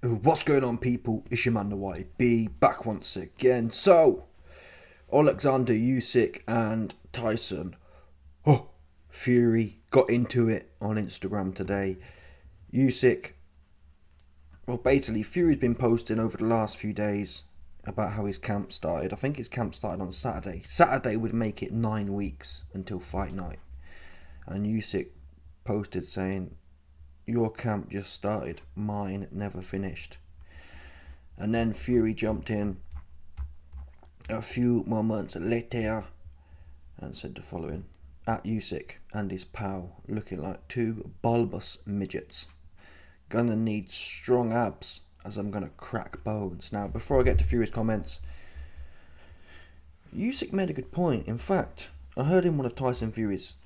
What's going on, people? It's your man, the YB, back once again. So, Oleksandr Usyk and Tyson. Oh, Fury got into it on Instagram today. Usyk, well, basically, Fury's been posting over the last few days about how his camp started. I think his camp started on Saturday. Saturday would make it 9 weeks until fight night. And Usyk posted saying, "Your camp just started, mine never finished." And then Fury jumped in a few moments later and said the following: "At Usyk and his pal looking like two bulbous midgets. Gonna need strong abs as I'm gonna crack bones." Now, before I get to Fury's comments, Usyk made a good point. In fact, I heard in one of Tyson Fury's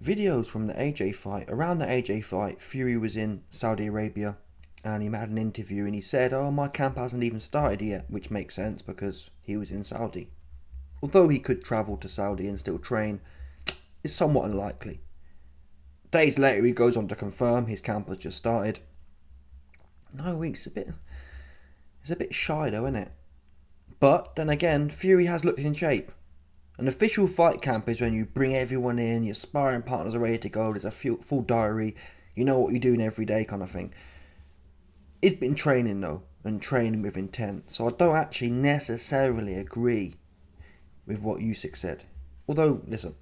videos from the AJ fight. Around the AJ fight, Fury was in Saudi Arabia and he had an interview and he said, "Oh, my camp hasn't even started yet," which makes sense because he was in Saudi. Although he could travel to Saudi and still train, it's somewhat unlikely. Days later, he goes on to confirm his camp has just started. 9 weeks, it's a bit shy though, isn't it? But then again, Fury has looked in shape. An official fight camp is when you bring everyone in, your sparring partners are ready to go, there's a full diary, you know what you're doing every day kind of thing. He's been training though, and training with intent, so I don't actually necessarily agree with what Usyk said. Although, listen,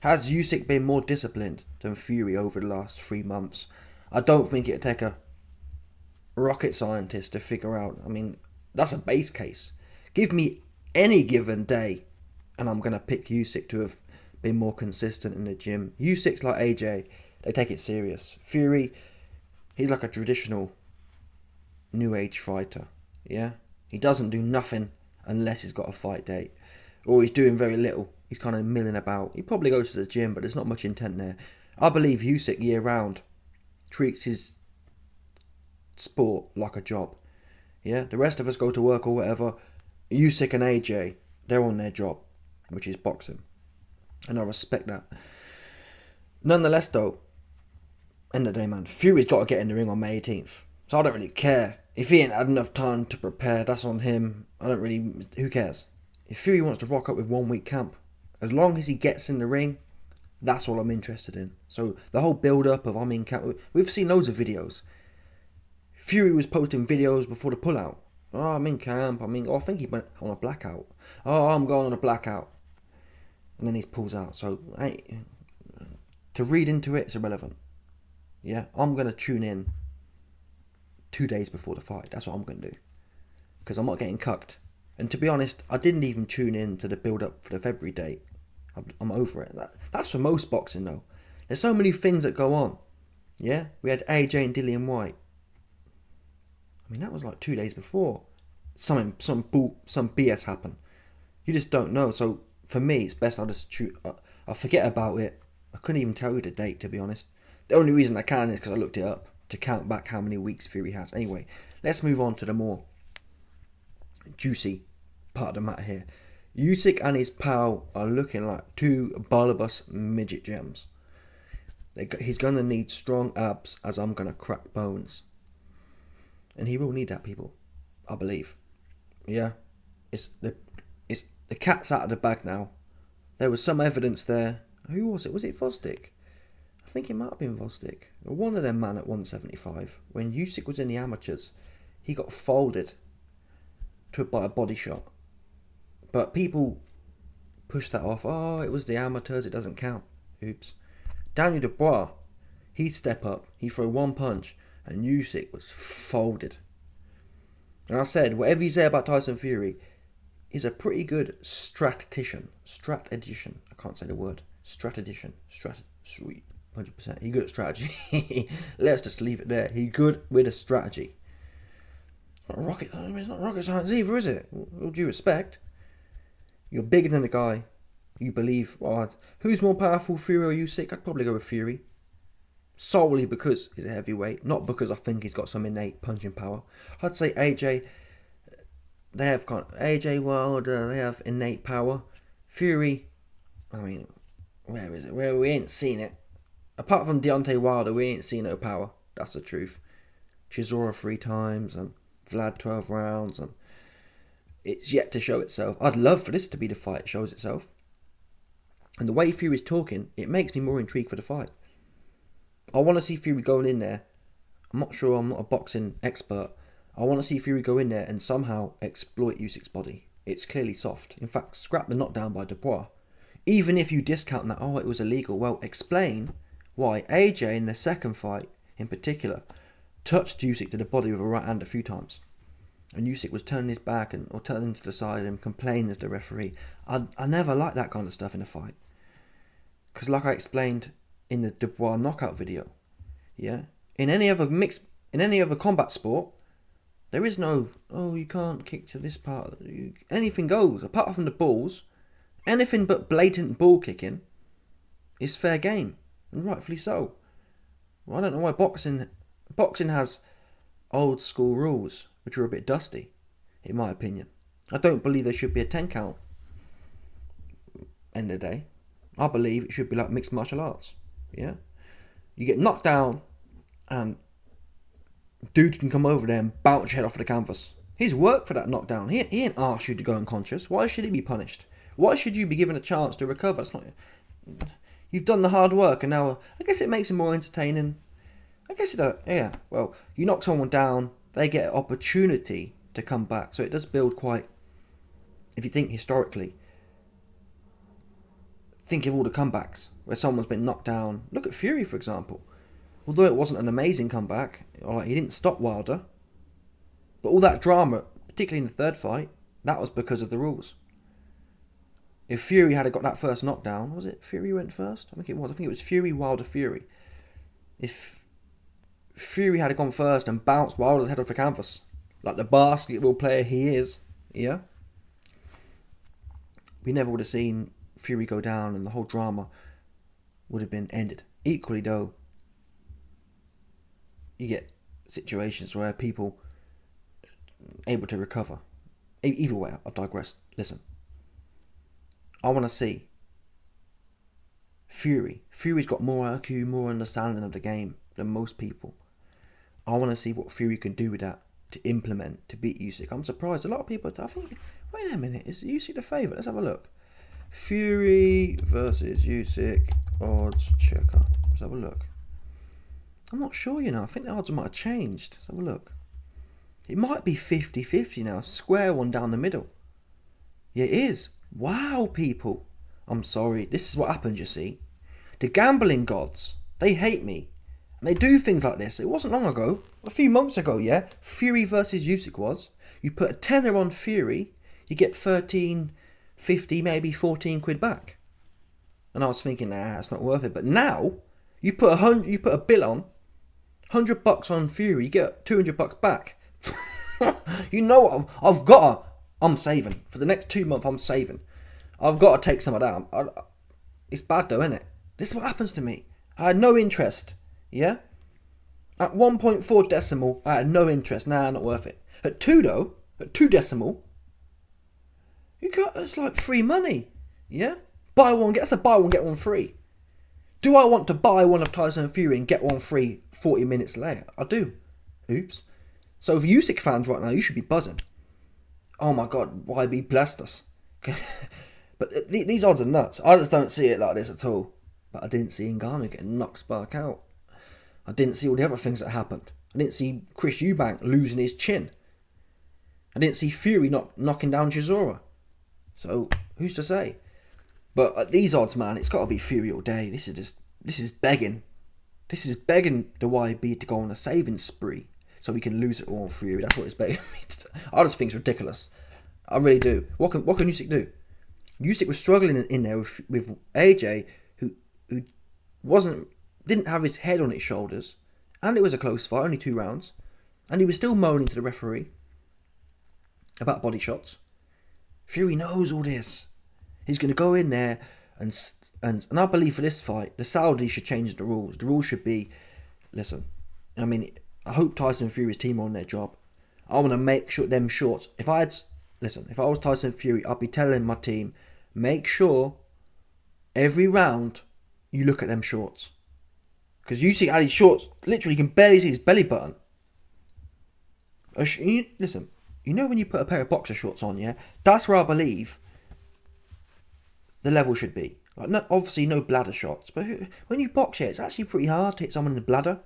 has Usyk been more disciplined than Fury over the last 3 months? I don't think it'd take a rocket scientist to figure out. I mean, that's a base case. Give me any given day and I'm going to pick Usyk to have been more consistent in the gym. Usyk's like AJ, they take it serious. Fury, he's like a traditional new age fighter, yeah? He doesn't do nothing unless he's got a fight date. Or he's doing very little. He's kind of milling about. He probably goes to the gym, but there's not much intent there. I believe Usyk year round treats his sport like a job. Yeah, the rest of us go to work or whatever. Usyk and AJ, they're on their job, which is boxing. And I respect that. Nonetheless, though, end of the day, man, Fury's got to get in the ring on May 18th. So I don't really care. If he ain't had enough time to prepare, that's on him. Who cares? If Fury wants to rock up with 1 week camp, as long as he gets in the ring, that's all I'm interested in. So the whole build-up of I'm in camp, we've seen loads of videos. Fury was posting videos before the pullout. "Oh, I'm in camp. I think he went on a blackout. Oh, I'm going on a blackout." And then he pulls out. So, to read into it, it's irrelevant. Yeah, I'm going to tune in 2 days before the fight. That's what I'm going to do. Because I'm not getting cucked. And to be honest, I didn't even tune in to the build-up for the February date. I'm over it. That's for most boxing, though. There's so many things that go on. Yeah, we had AJ and Dillian White. I mean, that was like 2 days before. Some BS happened. You just don't know. So for me, it's best I forget about it. I couldn't even tell you the date, to be honest. The only reason I can is because I looked it up to count back how many weeks Fury has. Anyway, let's move on to the more juicy part of the matter here. Usyk and his pal are looking like two bulbous midget gems. He's going to need strong abs as I'm going to crack bones. And he will need that, people. I believe. Yeah. It's the cat's out of the bag now. There was some evidence there. Who was it? Was it Vosdick? I think it might have been Vosdick. One of them man at 175. When Usyk was in the amateurs, he got folded by a body shot. But people pushed that off. Oh, it was the amateurs. It doesn't count. Oops. Daniel Dubois, he'd step up. He'd throw one punch. And Usyk was folded. And I said, whatever you say about Tyson Fury, he's a pretty good strategician. I can't say the word. Strategician. Sweet. 100%. He's good at strategy. Let's just leave it there. He's good with a strategy. It's not rocket science either, is it? With all due respect. You're bigger than the guy. You believe. Well, who's more powerful, Fury or Usyk? I'd probably go with Fury. Solely because he's a heavyweight, not because I think he's got some innate punching power. I'd say AJ, AJ Wilder, they have innate power. Fury, I mean, where is it? Where we ain't seen it. Apart from Deontay Wilder, we ain't seen no power. That's the truth. Chisora 3 times and Vlad 12 rounds, and it's yet to show itself. I'd love for this to be the fight that shows itself. And the way Fury's talking, it makes me more intrigued for the fight. I want to see Fury going in there. I'm not sure, I'm not a boxing expert. I want to see Fury go in there and somehow exploit Usyk's body. It's clearly soft. In fact, scrap the knockdown by Dubois. Even if you discount that, it was illegal, well, explain why AJ in the second fight, in particular, touched Usyk to the body with a right hand a few times. And Usyk was turning his back or turning to the side and complaining to the referee. I never like that kind of stuff in a fight. Because like I explained in the Dubois knockout video, yeah, in any other combat sport, there is no, you can't kick to this part. Anything goes. Apart from the balls, anything but blatant ball kicking is fair game. And rightfully so. Well, I don't know why boxing has old school rules, which are a bit dusty, in my opinion. I don't believe there should be a 10 count. End of the day. I believe it should be like mixed martial arts. Yeah? You get knocked down and dude can come over there and bounce your head off the canvas. He's worked for that knockdown. He ain't asked you to go unconscious. Why should he be punished? Why should you be given a chance to recover? It's not. You've done the hard work, and now I guess it makes it more entertaining. I guess it. Yeah. Well, you knock someone down, they get an opportunity to come back. So it does build quite. If you think historically, think of all the comebacks where someone's been knocked down. Look at Fury, for example. Although it wasn't an amazing comeback, or like he didn't stop Wilder, but all that drama, particularly in the third fight, that was because of the rules. If Fury had got that first knockdown, was it Fury went first? I think it was Fury, Wilder, Fury. If Fury had gone first and bounced Wilder's head off the canvas, like the basketball player he is, yeah, we never would have seen Fury go down and the whole drama would have been ended. Equally though, you get situations where people able to recover. Either way, I've digressed. Listen, I want to see Fury. Fury's got more IQ, more understanding of the game than most people. I want to see what Fury can do with that to implement, to beat Usyk. I'm surprised. A lot of people, I think, wait a minute, is Usyk the favourite? Let's have a look. Fury versus Usyk odds checker. Let's have a look. I'm not sure, I think the odds might have changed. Let's have a look. It might be 50-50 now. Square one down the middle. Yeah, it is. Wow, people. I'm sorry. This is what happens, you see. The gambling gods, they hate me. And they do things like this. It wasn't long ago. A few months ago, yeah. Fury versus Usyk was. You put a tenner on Fury, you get 13, 50, maybe 14 quid back. And I was thinking, it's not worth it. But now, you put a bill on, $100 on Fury, you get $200 back. You know what? I'm saving. For the next 2 months, I'm saving. I've got to take some of that. It's bad though, isn't it? This is what happens to me. I had no interest. Yeah? At 1.4 decimal, I had no interest. Not worth it. At 2 though, at 2 decimal, it's like free money. Yeah? Buy one, get one free. Do I want to buy one of Tyson Fury and get one free 40 minutes later? I do. Oops. So for Usyk fans right now, you should be buzzing. Oh my God, YB blessed us. But these odds are nuts. I just don't see it like this at all. But I didn't see Ngannou getting knocked spark out. I didn't see all the other things that happened. I didn't see Chris Eubank losing his chin. I didn't see Fury knocking down Chisora. So who's to say? But at these odds, man, it's got to be Fury all day. This is begging. This is begging the YB to go on a saving spree so we can lose it all on Fury. That's what it's begging me to do. I just think it's ridiculous. I really do. What can Usyk do? Usyk was struggling in there with AJ, who didn't have his head on his shoulders, and it was a close fight, only 2 rounds, and he was still moaning to the referee about body shots. Fury knows all this. He's going to go in there and I believe for this fight, the Saudis should change the rules. The rules should be, listen, I hope Tyson Fury's team are on their job. I want to make sure them shorts. If I was Tyson Fury, I'd be telling my team, make sure every round you look at them shorts. Because you see how his shorts, literally you can barely see his belly button. Listen, you know when you put a pair of boxer shorts on, yeah? That's where I believe the level should be. Like, no, obviously no bladder shots, but when you box, yeah, it's actually pretty hard to hit someone in the bladder.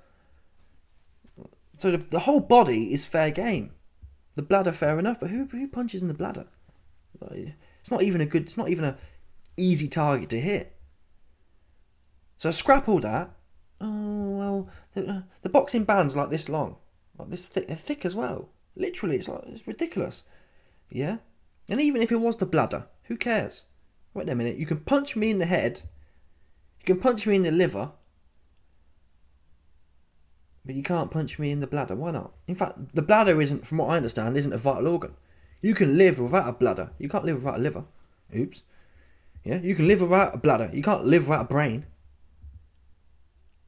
So the whole body is fair game. The bladder, fair enough, but who punches in the bladder? Like, it's not even a easy target to hit. So scrap all that. Oh well, the boxing band's like this long, like this thick. They're thick as well. Literally, it's ridiculous. Yeah, and even if it was the bladder, who cares? Wait a minute. You can punch me in the head. You can punch me in the liver. But you can't punch me in the bladder. Why not? In fact, the bladder isn't, from what I understand, isn't a vital organ. You can live without a bladder. You can't live without a liver. Oops. Yeah, you can live without a bladder. You can't live without a brain.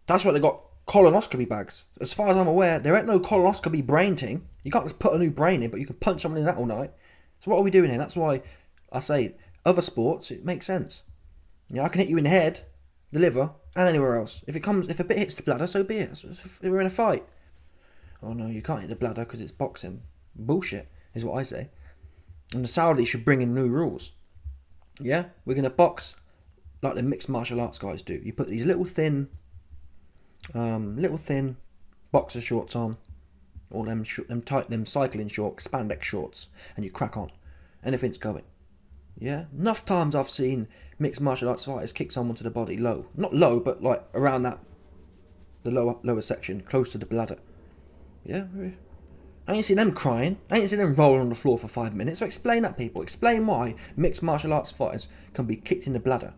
That's why they got colonoscopy bags. As far as I'm aware, there ain't no colonoscopy brain thing. You can't just put a new brain in, but you can punch someone in that all night. So what are we doing here? That's why I say other sports, it makes sense. Yeah, I can hit you in the head, the liver, and anywhere else. If a bit hits the bladder, so be it. We're in a fight. Oh no, you can't hit the bladder because it's boxing. Bullshit, is what I say. And the Saudis should bring in new rules. Yeah, we're going to box like the mixed martial arts guys do. You put these little thin boxer shorts on, or them cycling shorts, spandex shorts, and you crack on. Anything's going. Yeah, enough times I've seen mixed martial arts fighters kick someone to the body low, not low, but like around the lower section, close to the bladder. Yeah, I ain't seen them crying. I ain't seen them rolling on the floor for 5 minutes. So explain that, people. Explain why mixed martial arts fighters can be kicked in the bladder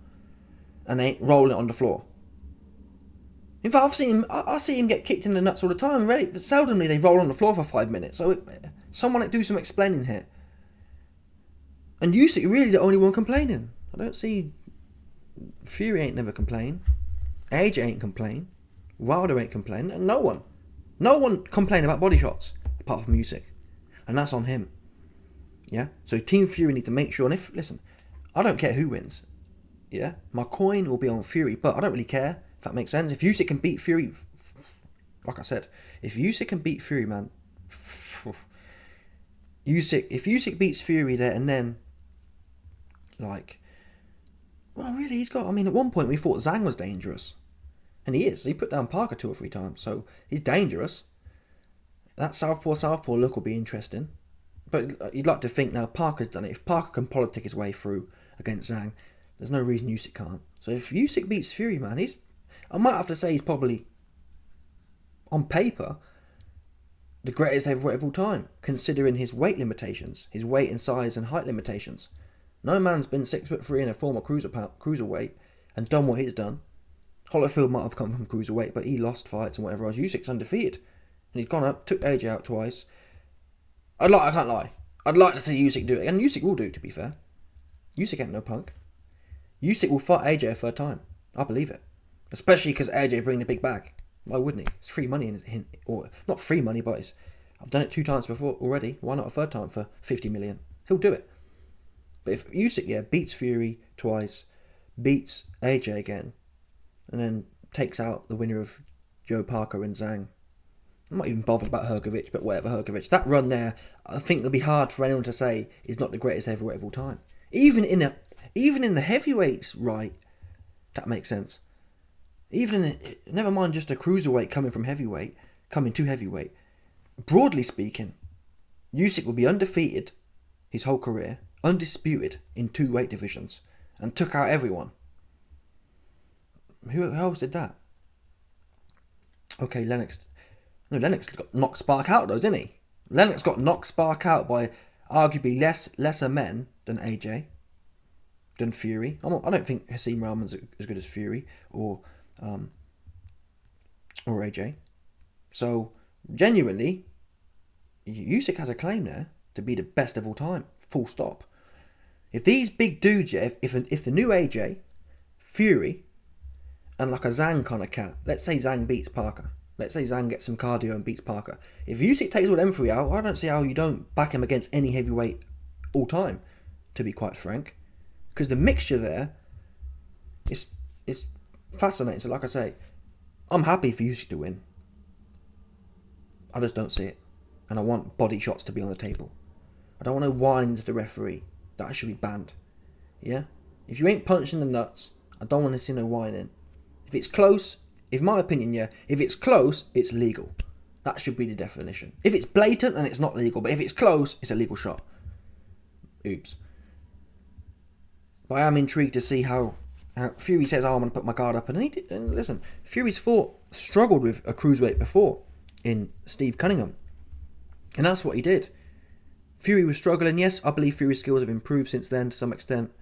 and they ain't rolling on the floor. In fact, I see him get kicked in the nuts all the time. Really, but seldomly they roll on the floor for 5 minutes. So someone do some explaining here. And Usyk really the only one complaining. I don't see Fury ain't never complained. AJ ain't complained. Wilder ain't complained. And no one complained about body shots apart from Usyk, and that's on him. Yeah. So Team Fury need to make sure. And listen, I don't care who wins. Yeah, my coin will be on Fury, but I don't really care if that makes sense. If Usyk can beat Fury, like I said, if Usyk can beat Fury, man, if Usyk beats Fury there and then, like, well, really, he's got. I mean, at one point we thought Zhang was dangerous, and he is. He put down Parker 2 or 3 times, so he's dangerous. That southpaw look will be interesting, but you'd like to think now Parker's done it. If Parker can politic his way through against Zhang, there's no reason Usyk can't. So if Usyk beats Fury, man, I might have to say he's probably, on paper, the greatest heavyweight of all time, considering his weight limitations, his weight and size and height limitations. No man's been 6'3" and a former cruiserweight and done what he's done. Holyfield might have come from cruiserweight, but he lost fights and whatever else. Usyk's undefeated, and he's gone up, took AJ out twice. I can't lie. I'd like to see Usyk do it, and Usyk will do it, to be fair. Usyk ain't no punk. Usyk will fight AJ a 3rd time. I believe it, especially because AJ bring the big bag. Why wouldn't he? It's free money, or not free money, but I've done it 2 times before already. Why not a 3rd time for 50 million? He'll do it. But if Usyk, beats Fury twice, beats AJ again, and then takes out the winner of Joe Parker and Zhang, I'm not even bothered about Hrgovic, but whatever, Hrgovic. That run there, I think it'll be hard for anyone to say is not the greatest heavyweight of all time. Even in the heavyweights, right? That makes sense. Never mind just a cruiserweight coming to heavyweight. Broadly speaking, Usyk will be undefeated his whole career, undisputed in 2 weight divisions, and took out everyone. Who else did that? Okay, Lennox got knocked Spark out though, didn't he? Lennox got knocked Spark out by arguably lesser men than AJ, than Fury. I don't think Hasim Rahman's as good as Fury or AJ. So genuinely, Usyk has a claim there to be the best of all time. Full stop. If these big dudes, if the new AJ, Fury, and like a Zhang kind of cat, let's say Zhang beats Parker. Let's say Zhang gets some cardio and beats Parker. If Usyk takes all them 3 out, I don't see how you don't back him against any heavyweight all time, to be quite frank. Because the mixture there is fascinating. So like I say, I'm happy for Usyk to win. I just don't see it. and I want body shots to be on the table. I don't want to whine to the referee. That should be banned. Yeah? If you ain't punching the nuts, I don't want to see no whining. If it's close, in my opinion, yeah, if it's close, it's legal. That should be the definition. If it's blatant, then it's not legal. But if it's close, it's a legal shot. Oops. But I am intrigued to see how Fury says, I'm going to put my guard up. And he did. And listen, Fury's struggled with a cruiserweight before in Steve Cunningham. And that's what he did. Fury was struggling. Yes, I believe Fury's skills have improved since then to some extent.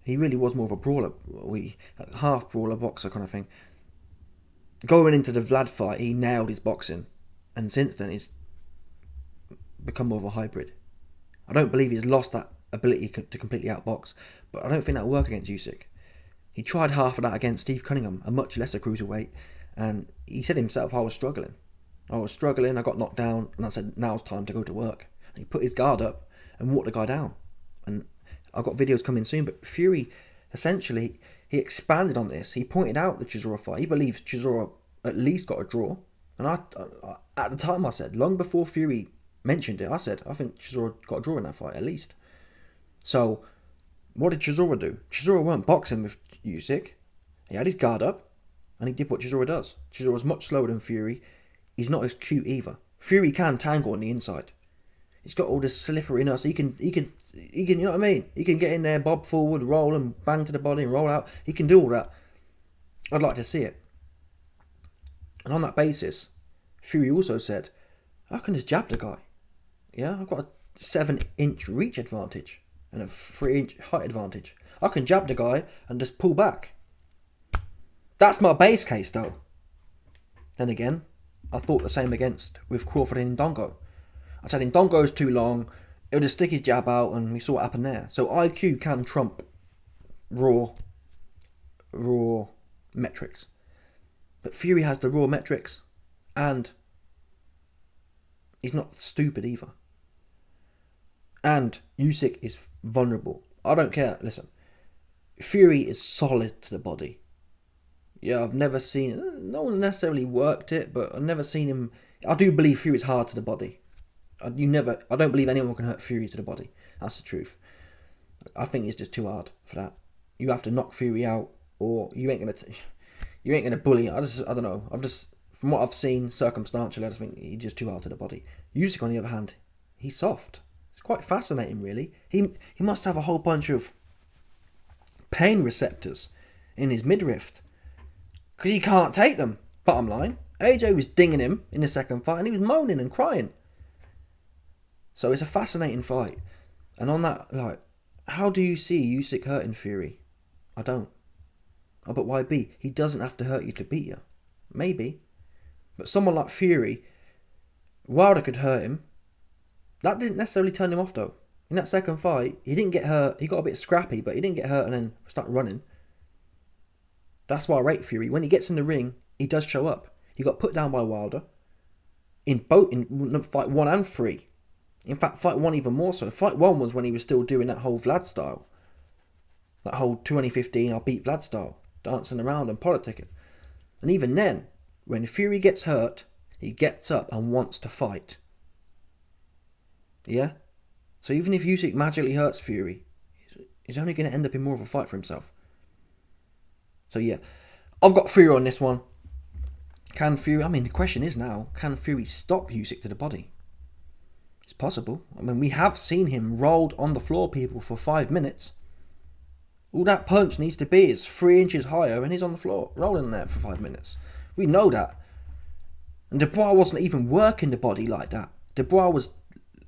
He really was more of a brawler, half brawler, boxer kind of thing. Going into the Vlad fight, he nailed his boxing. And since then, he's become more of a hybrid. I don't believe he's lost that ability to completely outbox, but I don't think that'll work against Usyk. He tried half of that against Steve Cunningham, a much lesser cruiserweight, and he said himself, I was struggling, I got knocked down, and I said, now's time to go to work. And he put his guard up and walked the guy down. And I've got videos coming soon, but Fury, essentially, he expanded on this. He pointed out the Chisora fight. He believes Chisora at least got a draw. And I at the time I said, long before Fury mentioned it, I said, I think Chisora got a draw in that fight, at least. So, what did Chisora do? Chisora weren't boxing with Usyk. He had his guard up, and he did what Chisora does. Chisora's much slower than Fury. He's not as cute either. Fury can tangle on the inside. He's got all this slipperiness. He can, you know what I mean? He can get in there, bob forward, roll and bang to the body and roll out. He can do all that. I'd like to see it. And on that basis, Fury also said, I can just jab the guy. Yeah, I've got a 7-inch reach advantage and a 3-inch height advantage. I can jab the guy and just pull back. That's my base case though. Then again, I thought the same with Crawford and Ndongo. I said Ndongo's too long, it'll just stick his jab out, and we saw what happened there. So IQ can trump raw metrics. But Fury has the raw metrics, and he's not stupid either. And Usyk is vulnerable. I don't care. Listen, Fury is solid to the body. Yeah, I've never seen... No one's necessarily worked it, but I've never seen him... I do believe Fury's hard to the body. I don't believe anyone can hurt Fury to the body. That's the truth. I think it's just too hard for that. You have to knock Fury out, or you ain't gonna bully him. I don't know. From what I've seen circumstantially, I just think he's just too hard to the body. Usyk, on the other hand, he's soft. It's quite fascinating, really. He must have a whole bunch of pain receptors in his midriff, because he can't take them. Bottom line, AJ was dinging him in the second fight, and he was moaning and crying. So it's a fascinating fight. And on that, how do you see Usyk hurting Fury? I don't. Oh, but why be? He doesn't have to hurt you to beat you. Maybe. But someone like Fury, Wilder could hurt him. That didn't necessarily turn him off, though. In that second fight, he didn't get hurt. He got a bit scrappy, but he didn't get hurt and then start running. That's why I rate Fury. When he gets in the ring, he does show up. He got put down by Wilder in fight 1 and 3. In fact, fight 1 even more so. Fight 1 was when he was still doing that whole Vlad style. That whole 2015 I'll beat Vlad style. Dancing around and politicking. And even then, when Fury gets hurt, he gets up and wants to fight. Yeah? So even if Usyk magically hurts Fury, he's only going to end up in more of a fight for himself. So yeah, I've got Fury on this one. The question is now, can Fury stop Usyk to the body? It's possible. We have seen him rolled on the floor, people, for 5 minutes. All that punch needs to be is 3 inches higher, and he's on the floor, rolling there for 5 minutes. We know that. And Dubois wasn't even working the body like that. Dubois was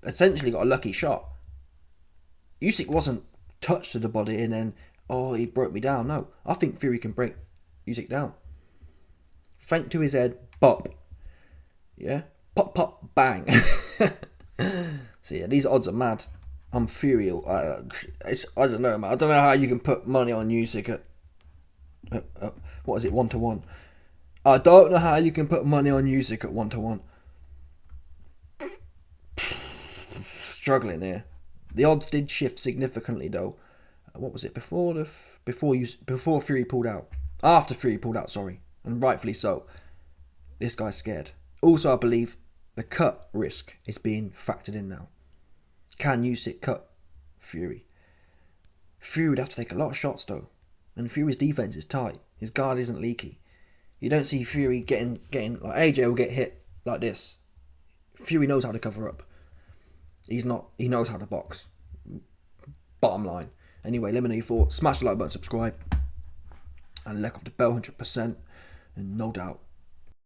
essentially got a lucky shot. Usyk wasn't touched to the body and then, he broke me down. No, I think Fury can break Usyk down. Feint to his head, bop. Yeah? Pop, pop, bang. So yeah, these odds are mad. I'm Fury. I don't know, man. I don't know how you can put money on Usyk at what is it, 1-1. I don't know how you can put money on Usyk at 1-1. Struggling here. The odds did shift significantly though. What was it before Fury pulled out? After Fury pulled out, sorry, and rightfully so. This guy's scared. Also, I believe The cut risk is being factored in now. Can Usyk cut Fury? Fury would have to take a lot of shots though, and Fury's defense is tight. His guard isn't leaky. You don't see Fury getting like AJ will get hit like this. Fury knows how to cover up. He knows how to box. Bottom line. Anyway, let me know your thoughts. Smash the like button, subscribe, and let off the bell 100%. And no doubt,